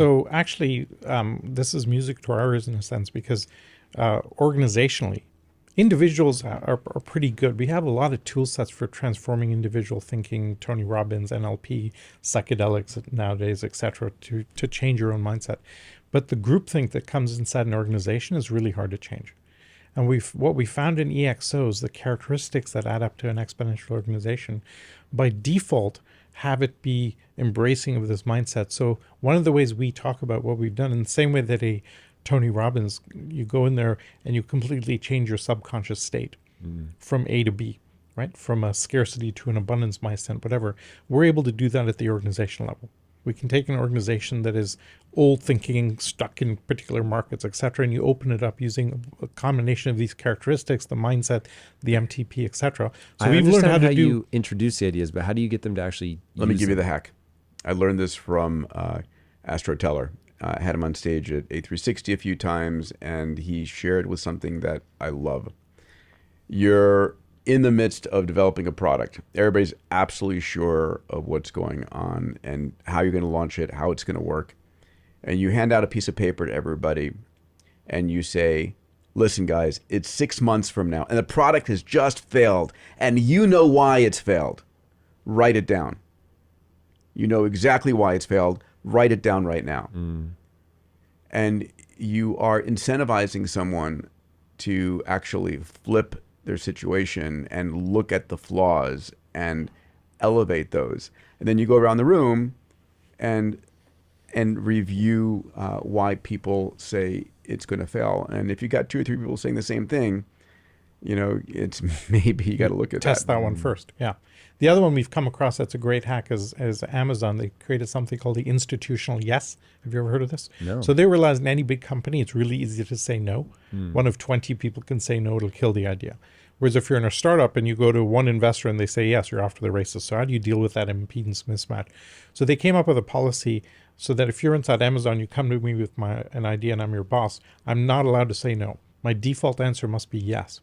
So actually, this is music to our ears in a sense because organizationally, individuals are pretty good. We have a lot of tool sets for transforming individual thinking, Tony Robbins, NLP, psychedelics nowadays, etc., to change your own mindset. But the groupthink that comes inside an organization is really hard to change. And what we found in EXOs, the characteristics that add up to an exponential organization, by default, have it be embracing of this mindset. So one of the ways we talk about what we've done, in the same way that a Tony Robbins, you go in there and you completely change your subconscious state from A to B, right? From a scarcity to an abundance mindset, whatever. We're able to do that at the organization level. We can take an organization that is old thinking, stuck in particular markets, et cetera, and you open it up using a combination of these characteristics, the mindset, the MTP, et cetera. So I we've learned understand how how to do. you introduce the ideas, but how do you get them to actually Let me use give you them? the hack. I learned this from Astro Teller. I had him on stage at A360 a few times, and he shared with something that I love. You're in the midst of developing a product. Everybody's absolutely sure of what's going on and how you're going to launch it, how it's going to work. And you hand out a piece of paper to everybody, and you say, listen, guys, it's 6 months from now, and the product has just failed, and you know why it's failed. Write it down. You know exactly why it's failed. Write it down right now. And you are incentivizing someone to actually flip their situation and look at the flaws and elevate those. And then you go around the room and review why people say it's going to fail. And if you got 2 or 3 people saying the same thing, you know, it's maybe you got to look at Test that one first. Yeah. The other one we've come across that's a great hack is Amazon. They created something called the institutional yes. Have you ever heard of this? No. So they realized in any big company, it's really easy to say no. One of 20 people can say no, it'll kill the idea. Whereas if you're in a startup and you go to one investor and they say yes, you're off to the races. So how do you deal with that impedance mismatch? So they came up with a policy so that if you're inside Amazon, you come to me with an idea and I'm your boss, I'm not allowed to say no. My default answer must be yes.